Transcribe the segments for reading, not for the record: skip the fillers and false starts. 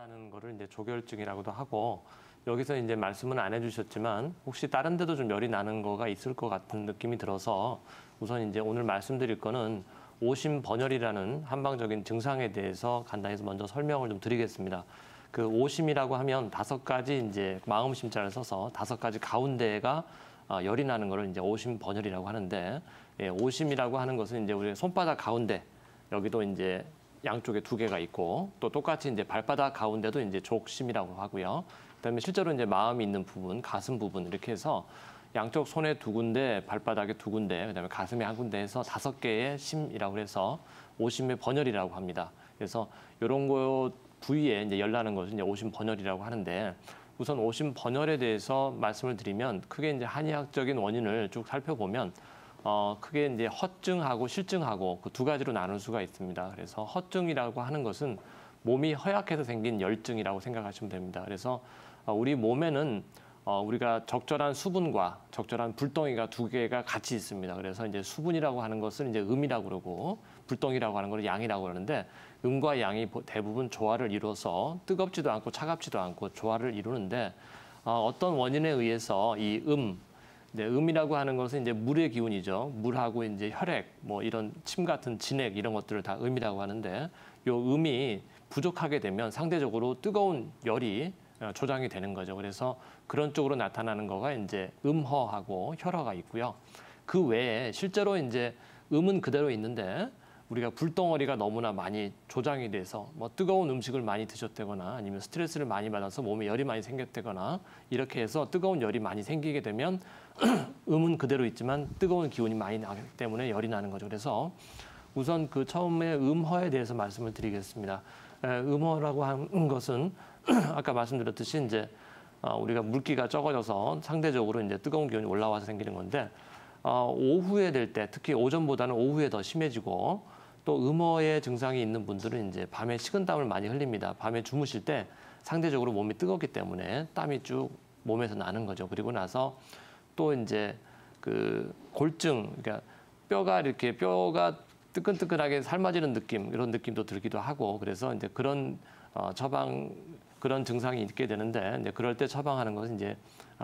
하는 거를 이제 조결증이라고도 하고, 여기서 이제 말씀은 안 해주셨지만 혹시 다른 데도 좀 열이 나는 거가 있을 것 같은 느낌이 들어서 우선 이제 오늘 말씀드릴 거는 오심번열이라는 한방적인 증상에 대해서 간단히 먼저 설명을 좀 드리겠습니다. 그 오심이라고 하면 5가지 이제 마음심자를 써서 5가지 가운데가 열이 나는 거를 이제 오심번열이라고 하는데, 예, 오심이라고 하는 것은 이제 우리 손바닥 가운데 여기도 이제 양쪽에 2개가 있고, 또 똑같이 이제 발바닥 가운데도 이제 족심이라고 하고요. 그다음에 실제로 이제 마음이 있는 부분, 가슴 부분 이렇게 해서 양쪽 손에 2군데, 발바닥에 2군데, 그다음에 가슴에 1군데 해서 5개의 심이라고 해서 오심의 번열이라고 합니다. 그래서 이런 거 부위에 이제 열 나는 것은 이제 오심 번열이라고 하는데, 우선 오심 번열에 대해서 말씀을 드리면 크게 이제 한의학적인 원인을 쭉 살펴보면 크게 이제 허증하고 실증하고 그 2가지로 나눌 수가 있습니다. 그래서 허증이라고 하는 것은 몸이 허약해서 생긴 열증이라고 생각하시면 됩니다. 그래서 우리 몸에는 우리가 적절한 수분과 적절한 불덩이가 2개가 같이 있습니다. 그래서 이제 수분이라고 하는 것을 이제 음이라고 그러고, 불덩이라고 하는 걸 양이라고 그러는데, 음과 양이 대부분 조화를 이루어서 뜨겁지도 않고 차갑지도 않고 조화를 이루는데, 어떤 원인에 의해서 이 음이라고 하는 것은 이제 물의 기운이죠. 물하고 이제 혈액, 뭐 이런 침 같은 진액 이런 것들을 다 음이라고 하는데, 요 음이 부족하게 되면 상대적으로 뜨거운 열이 조장이 되는 거죠. 그래서 그런 쪽으로 나타나는 거가 이제 음허하고 혈허가 있고요. 그 외에 실제로 이제 음은 그대로 있는데, 우리가 불덩어리가 너무나 많이 조장이 돼서 뭐 뜨거운 음식을 많이 드셨다거나 아니면 스트레스를 많이 받아서 몸에 열이 많이 생겼다거나 이렇게 해서 뜨거운 열이 많이 생기게 되면 음은 그대로 있지만 뜨거운 기운이 많이 나기 때문에 열이 나는 거죠. 그래서 우선 그 처음에 음허에 대해서 말씀을 드리겠습니다. 음허라고 하는 것은 아까 말씀드렸듯이 이제 우리가 물기가 적어져서 상대적으로 이제 뜨거운 기운이 올라와서 생기는 건데, 오후에 될 때, 특히 오전보다는 오후에 더 심해지고, 또 음허의 증상이 있는 분들은 이제 밤에 식은땀을 많이 흘립니다. 밤에 주무실 때 상대적으로 몸이 뜨겁기 때문에 땀이 쭉 몸에서 나는 거죠. 그리고 나서 또 이제 그 골증, 그러니까 뼈가 뜨끈뜨끈하게 삶아지는 느낌, 이런 느낌도 들기도 하고, 그래서 이제 그런 그런 증상이 있게 되는데, 이제 그럴 때 처방하는 것은 이제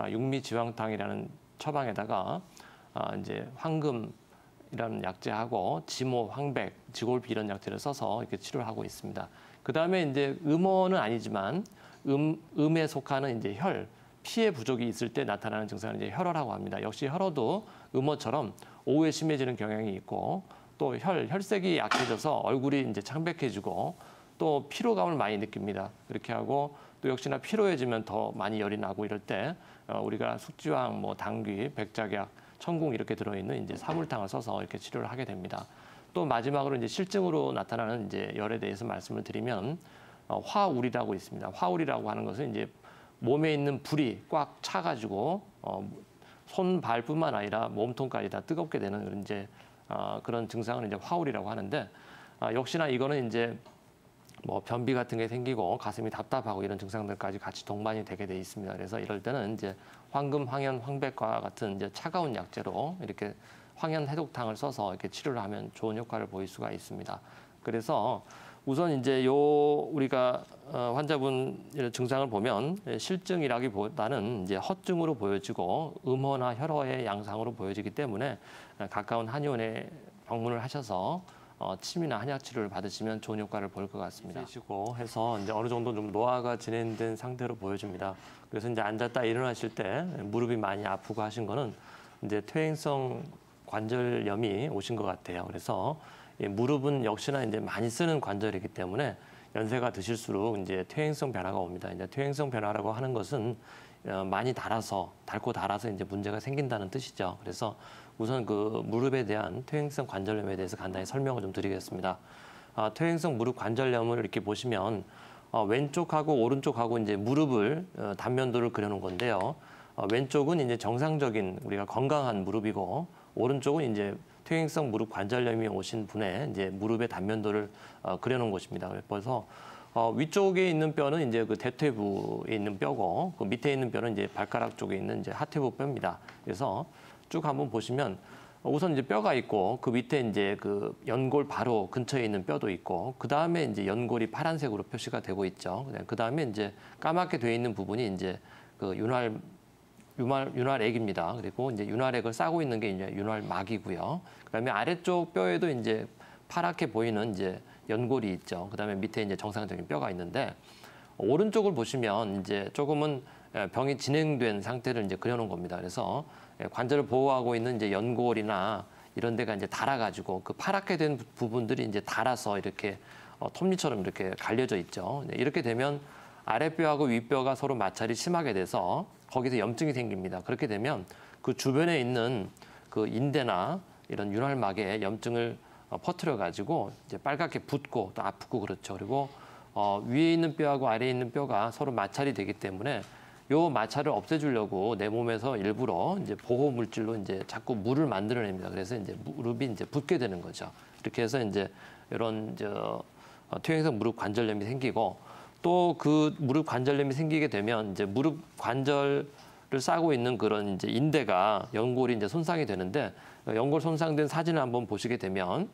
육미지황탕이라는 처방에다가 이제 황금이라는 약재하고 지모, 황백, 지골피 이런 약재를 써서 이렇게 치료를 하고 있습니다. 그 다음에 이제 음허는 아니지만 음에 속하는 이제 피의 부족이 있을 때 나타나는 증상을 이제 혈허라고 합니다. 역시 혈허도 음허처럼 오후에 심해지는 경향이 있고, 또 혈색이 약해져서 얼굴이 이제 창백해지고, 또 피로감을 많이 느낍니다. 그렇게 하고, 또 역시나 피로해지면 더 많이 열이 나고 이럴 때 우리가 숙지황, 뭐 당귀, 백작약, 천궁 이렇게 들어있는 이제 사물탕을 써서 이렇게 치료를 하게 됩니다. 또 마지막으로 이제 실증으로 나타나는 이제 열에 대해서 말씀을 드리면 화울이라고 있습니다. 화울이라고 하는 것은 이제 몸에 있는 불이 꽉 차가지고 손, 발뿐만 아니라 몸통까지 다 뜨겁게 되는 그런 이제 그런 증상을 이제 화울이라고 하는데, 역시나 이거는 이제 뭐 변비 같은 게 생기고 가슴이 답답하고 이런 증상들까지 같이 동반이 되게 돼 있습니다. 그래서 이럴 때는 이제 황금, 황현, 황백과 같은 이제 차가운 약재로 이렇게 황현 해독탕을 써서 이렇게 치료를 하면 좋은 효과를 보일 수가 있습니다. 그래서 우선 이제 우리가 환자분 증상을 보면 실증이라기보다는 이제 허증으로 보여지고 음허나 혈허의 양상으로 보여지기 때문에 가까운 한의원에 방문을 하셔서 침이나 한약 치료를 받으시면 좋은 효과를 볼 것 같습니다. 쉬시고 해서 이제 어느 정도 좀 노화가 진행된 상태로 보여집니다. 그래서 이제 앉았다 일어나실 때 무릎이 많이 아프고 하신 거는 이제 퇴행성 관절염이 오신 것 같아요. 그래서 무릎은 역시나 이제 많이 쓰는 관절이기 때문에 연세가 드실수록 이제 퇴행성 변화가 옵니다. 이제 퇴행성 변화라고 하는 것은 많이 닳고 닳아서 이제 문제가 생긴다는 뜻이죠. 그래서 우선 그 무릎에 대한 퇴행성 관절염에 대해서 간단히 설명을 좀 드리겠습니다. 퇴행성 무릎 관절염을 이렇게 보시면 왼쪽하고 오른쪽하고 이제 무릎을 단면도를 그려놓은 건데요. 왼쪽은 이제 정상적인 우리가 건강한 무릎이고, 오른쪽은 이제 퇴행성 무릎 관절염이 오신 분의 이제 무릎의 단면도를 그려놓은 것입니다. 그래서 위쪽에 있는 뼈는 이제 그 대퇴부에 있는 뼈고, 그 밑에 있는 뼈는 이제 발가락 쪽에 있는 이제 하퇴부 뼈입니다. 그래서 쭉 한번 보시면 우선 이제 뼈가 있고 그 밑에 이제 그 연골 바로 근처에 있는 뼈도 있고 그 다음에 이제 연골이 파란색으로 표시가 되고 있죠. 그 다음에 이제 까맣게 되어 있는 부분이 이제 그 윤활액입니다. 그리고 이제 윤활액을 싸고 있는 게 이제 윤활막이고요. 그다음에 아래쪽 뼈에도 이제 파랗게 보이는 이제 연골이 있죠. 그다음에 밑에 이제 정상적인 뼈가 있는데 오른쪽을 보시면 이제 조금은 병이 진행된 상태를 이제 그려놓은 겁니다. 그래서 관절을 보호하고 있는 이제 연골이나 이런 데가 이제 닳아가지고 그 파랗게 된 부분들이 이제 닳아서 이렇게 톱니처럼 이렇게 갈려져 있죠. 이렇게 되면 아랫뼈하고 윗뼈가 서로 마찰이 심하게 돼서 거기서 염증이 생깁니다. 그렇게 되면 그 주변에 있는 그 인대나 이런 윤활막에 염증을 퍼뜨려 가지고 이제 빨갛게 붓고 또 아프고 그렇죠. 그리고 위에 있는 뼈하고 아래에 있는 뼈가 서로 마찰이 되기 때문에 요 마찰을 없애주려고 내 몸에서 일부러 이제 보호 물질로 이제 자꾸 물을 만들어냅니다. 그래서 이제 무릎이 이제 붓게 되는 거죠. 이렇게 해서 이제 이런 퇴행성 무릎 관절염이 생기고 또 그 무릎 관절염이 생기게 되면 이제 무릎 관절을 싸고 있는 그런 이제 인대가 연골이 이제 손상이 되는데 연골 손상된 사진을 한번 보시게 되면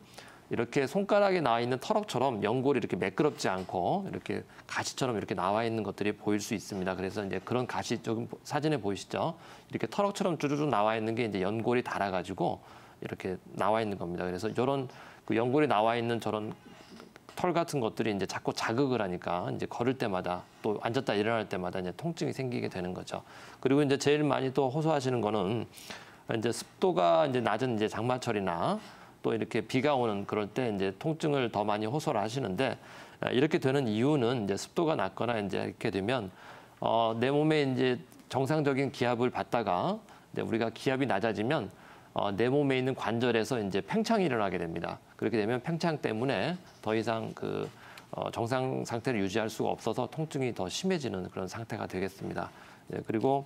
이렇게 손가락에 나와 있는 터럭처럼 연골이 이렇게 매끄럽지 않고 이렇게 가시처럼 이렇게 나와 있는 것들이 보일 수 있습니다. 그래서 이제 그런 가시 조금 사진에 보이시죠? 이렇게 터럭처럼 쭈루쭈 나와 있는 게 이제 연골이 닳아가지고 이렇게 나와 있는 겁니다. 그래서 이런 그 연골이 나와 있는 저런 털 같은 것들이 이제 자꾸 자극을 하니까 이제 걸을 때마다 또 앉았다 일어날 때마다 이제 통증이 생기게 되는 거죠. 그리고 이제 제일 많이 또 호소하시는 거는 이제 습도가 이제 낮은 이제 장마철이나 또 이렇게 비가 오는 그럴 때 이제 통증을 더 많이 호소를 하시는데 이렇게 되는 이유는 이제 습도가 낮거나 이제 이렇게 되면 내 몸에 이제 정상적인 기압을 받다가 이제 우리가 기압이 낮아지면 내 몸에 있는 관절에서 이제 팽창이 일어나게 됩니다. 그렇게 되면 팽창 때문에 더 이상 그 정상 상태를 유지할 수가 없어서 통증이 더 심해지는 그런 상태가 되겠습니다. 그리고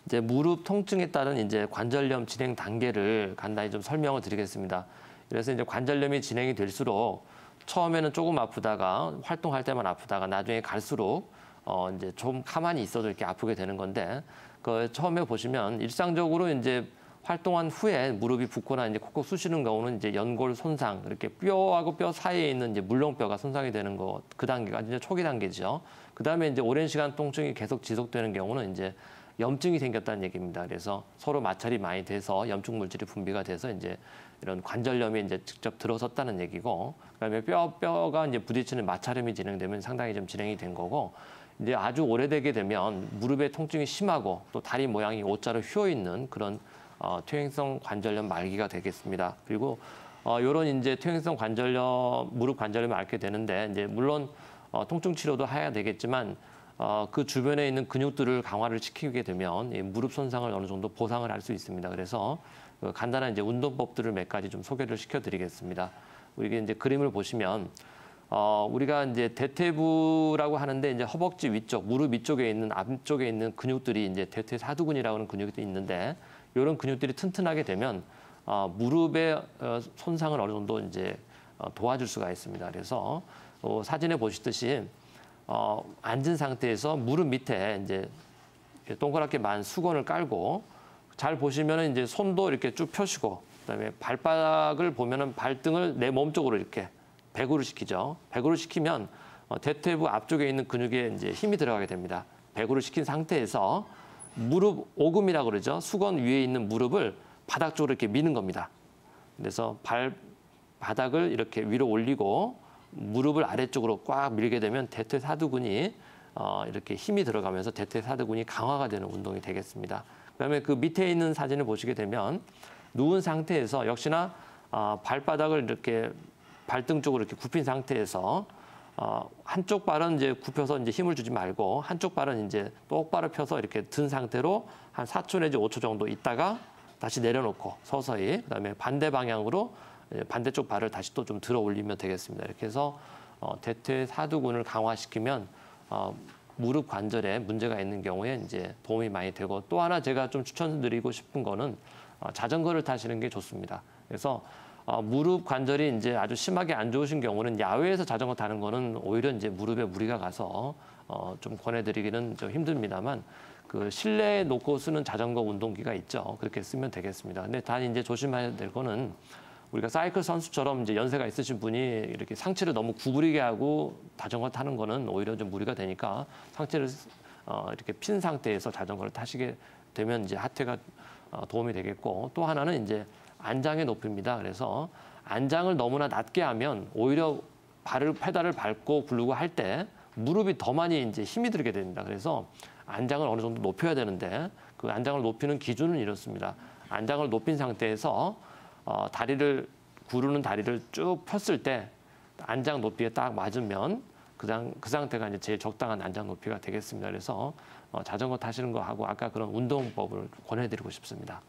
이제 무릎 통증에 따른 이제 관절염 진행 단계를 간단히 좀 설명을 드리겠습니다. 그래서 이제 관절염이 진행이 될수록 처음에는 조금 아프다가 활동할 때만 아프다가 나중에 갈수록 이제 좀 가만히 있어도 이렇게 아프게 되는 건데 그 처음에 보시면 일상적으로 이제 활동한 후에 무릎이 붓거나 이제 콕콕 쑤시는 경우는 이제 연골 손상, 이렇게 뼈하고 뼈 사이에 있는 이제 물렁뼈가 손상이 되는 거, 그 단계가 이제 초기 단계죠. 그 다음에 이제 오랜 시간 통증이 계속 지속되는 경우는 이제 염증이 생겼다는 얘기입니다. 그래서 서로 마찰이 많이 돼서 염증 물질이 분비가 돼서 이제 이런 관절염이 이제 직접 들어섰다는 얘기고, 그다음에 뼈가 이제 부딪히는 마찰염이 진행되면 상당히 좀 진행이 된 거고, 이제 아주 오래되게 되면 무릎의 통증이 심하고 또 다리 모양이 O자로 휘어 있는 그런 퇴행성 관절염 말기가 되겠습니다. 그리고 이런 이제 퇴행성 관절염, 무릎 관절염을 앓게 되는데 이제 물론 통증 치료도 해야 되겠지만 그 주변에 있는 근육들을 강화를 시키게 되면 이 무릎 손상을 어느 정도 보상을 할 수 있습니다. 그래서 간단한 이제 운동법들을 몇 가지 좀 소개를 시켜드리겠습니다. 우리가 이제 그림을 보시면 우리가 이제 대퇴부라고 하는데 이제 허벅지 위쪽, 무릎 위쪽에 있는 앞쪽에 있는 근육들이 이제 대퇴사두근이라고 하는 근육이 있는데 이런 근육들이 튼튼하게 되면 무릎의 손상을 어느 정도 이제 도와줄 수가 있습니다. 그래서 사진에 보시듯이 앉은 상태에서 무릎 밑에 이제 동그랗게 만 수건을 깔고 잘 보시면은 이제 손도 이렇게 쭉 펴시고 그다음에 발바닥을 보면은 발등을 내 몸 쪽으로 이렇게 배구를 시키죠. 배구를 시키면 대퇴부 앞쪽에 있는 근육에 이제 힘이 들어가게 됩니다. 배구를 시킨 상태에서 무릎 오금이라고 그러죠. 수건 위에 있는 무릎을 바닥 쪽으로 이렇게 미는 겁니다. 그래서 바닥을 이렇게 위로 올리고 무릎을 아래쪽으로 꽉 밀게 되면 대퇴사두근이 이렇게 힘이 들어가면서 대퇴사두근이 강화가 되는 운동이 되겠습니다. 그다음에 그 밑에 있는 사진을 보시게 되면 누운 상태에서 역시나 발바닥을 이렇게 발등 쪽으로 이렇게 굽힌 상태에서 한쪽 발은 이제 굽혀서 이제 힘을 주지 말고 한쪽 발은 이제 똑바로 펴서 이렇게 든 상태로 한 4초 내지 5초 정도 있다가 다시 내려놓고 서서히 그다음에 반대 방향으로 반대쪽 발을 다시 또 좀 들어 올리면 되겠습니다. 이렇게 해서 대퇴사두근을 강화시키면 무릎 관절에 문제가 있는 경우에 이제 도움이 많이 되고 또 하나 제가 좀 추천드리고 싶은 거는 자전거를 타시는 게 좋습니다. 그래서 무릎 관절이 이제 아주 심하게 안 좋으신 경우는 야외에서 자전거 타는 거는 오히려 이제 무릎에 무리가 가서 좀 권해드리기는 좀 힘듭니다만 그 실내에 놓고 쓰는 자전거 운동기가 있죠. 그렇게 쓰면 되겠습니다. 근데 단 이제 조심해야 될 거는 우리가 사이클 선수처럼 이제 연세가 있으신 분이 이렇게 상체를 너무 구부리게 하고 자전거 타는 거는 오히려 좀 무리가 되니까 상체를 이렇게 핀 상태에서 자전거를 타시게 되면 이제 하태가 도움이 되겠고, 또 하나는 이제 안장의 높이입니다. 그래서 안장을 너무나 낮게 하면 오히려 페달을 밟고 굴르고 할 때 무릎이 더 많이 이제 힘이 들게 됩니다. 그래서 안장을 어느 정도 높여야 되는데 그 안장을 높이는 기준은 이렇습니다. 안장을 높인 상태에서 구르는 다리를 쭉 폈을 때 안장 높이에 딱 맞으면 그 상태가 이제 제일 적당한 안장 높이가 되겠습니다. 그래서 자전거 타시는 거 하고 아까 그런 운동법을 권해드리고 싶습니다.